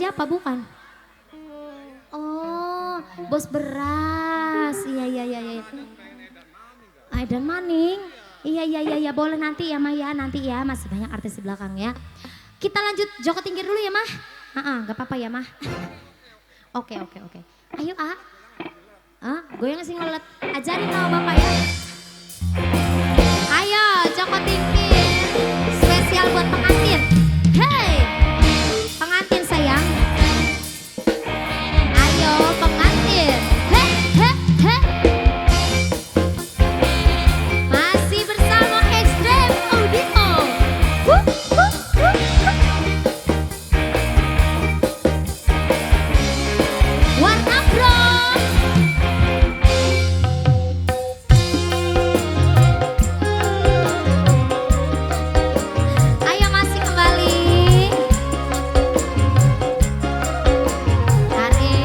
siapa bukan? Oh, bos beras. Iya iya iya iya. Edan Maning. Iya iya iya iya, boleh nanti ya Mah ya, nanti ya, masih banyak artis di belakang ya. Kita lanjut Joko Tingkir dulu ya Mah. Gak apa-apa ya Mah. Oke oke oke. Ayo goyang sing lelet. Ajarin sama Bapak ya. Ayo Joko Tingkir, spesial buat pengantin. Hey, pengantin sayang. Ayo pengantin. Heh heh heh. Masih bersama Extreme Audio. Wuh, wuh, wuh, wuh. Warna Bro. Ayo masih kembali. Tarik.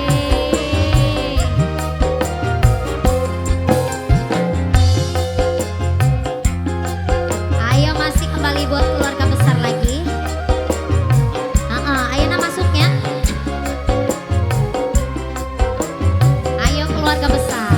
Ayo masih kembali buat keluarga besar lagi. Ayo nah masuknya. Ayo keluarga besar.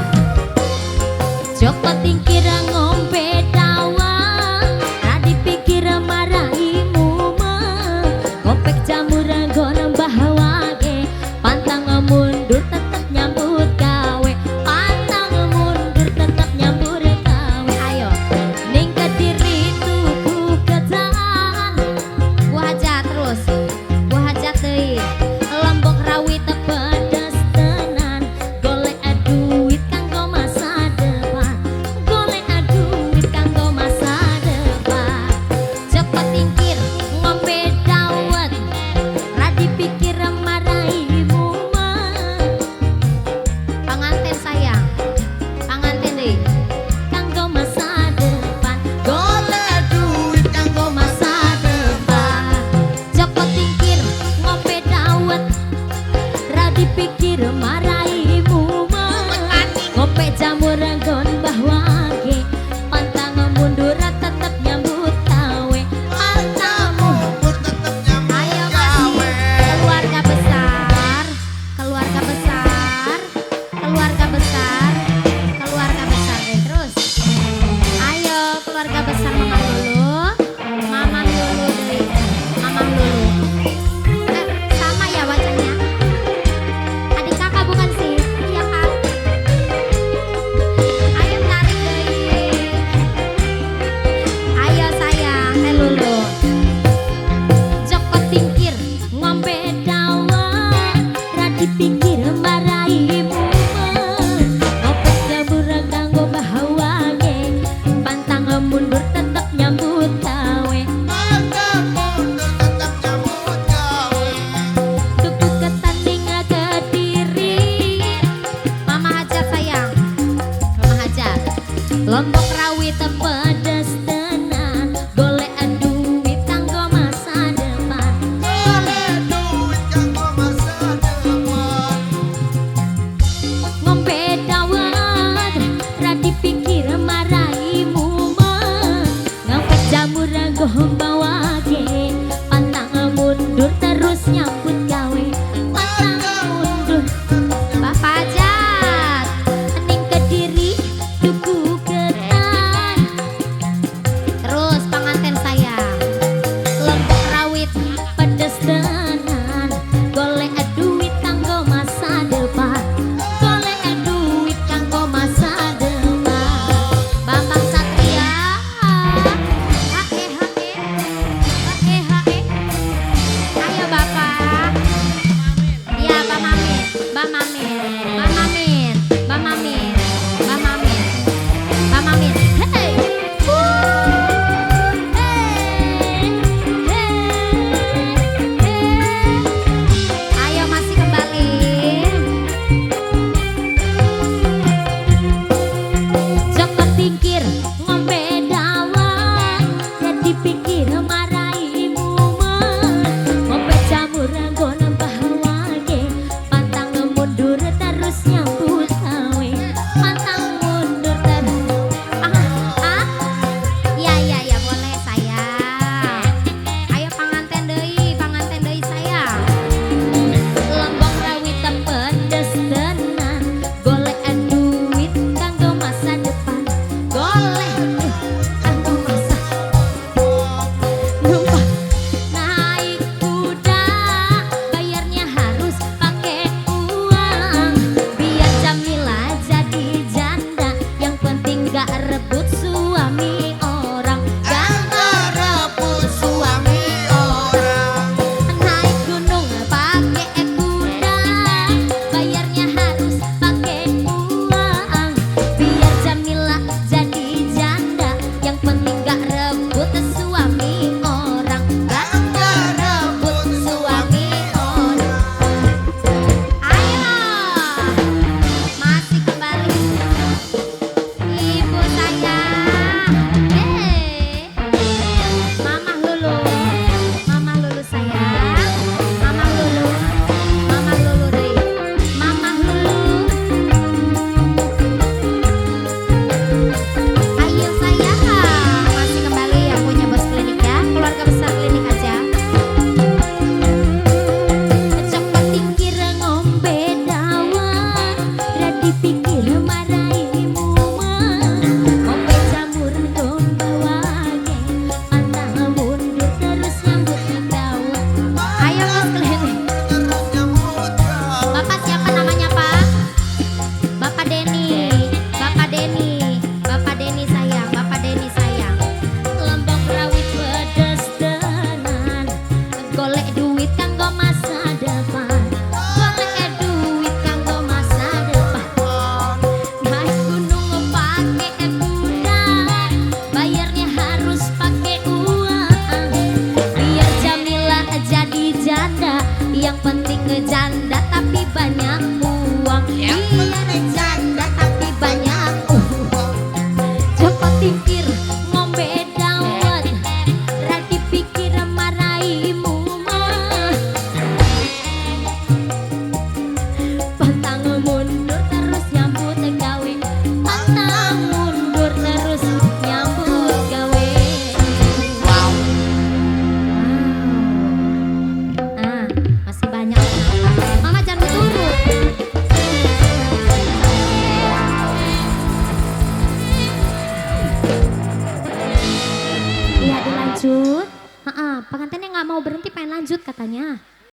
Joko Tingkir ngombe dawang, ra dipikir marahimu mah. Kopek jamur nggon bahawage, pantang mundur tetep nyambut gawe. Pantang mundur tetep nyambut gawe. Ayo ning Kediri tuku ketan. Buah hajat terus. Buah hajat deui. Lombok rawi teu pedes tenan. Golek duit kanggo masa depan. Golek duit kanggo masa depan. Joko Tingkir ngombe dawet, ra dipikir marahimu mah. Pengantin sayang, pengantin deui. Kanggo masa depan, golek duit kanggo masa depan. Joko Tingkir ngombe dawet, ra dipikir marahimu mah. Ngope jamur nggon bahwage, pantang mundur tetep nyambut gawe. Pantang mundur tetep nyambut gawe. Ayo masih keluarga besar, keluarga besar, keluarga besar, keluarga besar deh terus. Ayo keluarga besar mamah dulu, mamah dulu deh, mamah dulu. Sama ya wajahnya. Adik kakak bukan sih? Iya kan? Ayo tarik deui. Ayo sayang, teh lulu. Joko Tingkir ngombe dawet, ra dipikir marahimu mah. Ngopek jamur kanggo bahawage, pantang mundur tetep nyambut gawe. Pantang mundur tetep nyambut gawe. Tuku ketan ning Kediri. Mama hajat sayang, mama hajat. Lombok rawi teu pedes tenan. Golek duit kanggo masa depan. Golek duit kanggo masa depan. janda tapi banyak uang. Iya janda tapi banyak uang. Joko Tingkir ngombe dawet, ra dipikir maraimu mah. Pantang mundur terus nyambut gawe, pantang mundur terus nyambut gawe. Wow. Masih banyak. Mama jangan turun. Iya dilanjut. Pengantinnya nggak mau berhenti, pengen lanjut katanya.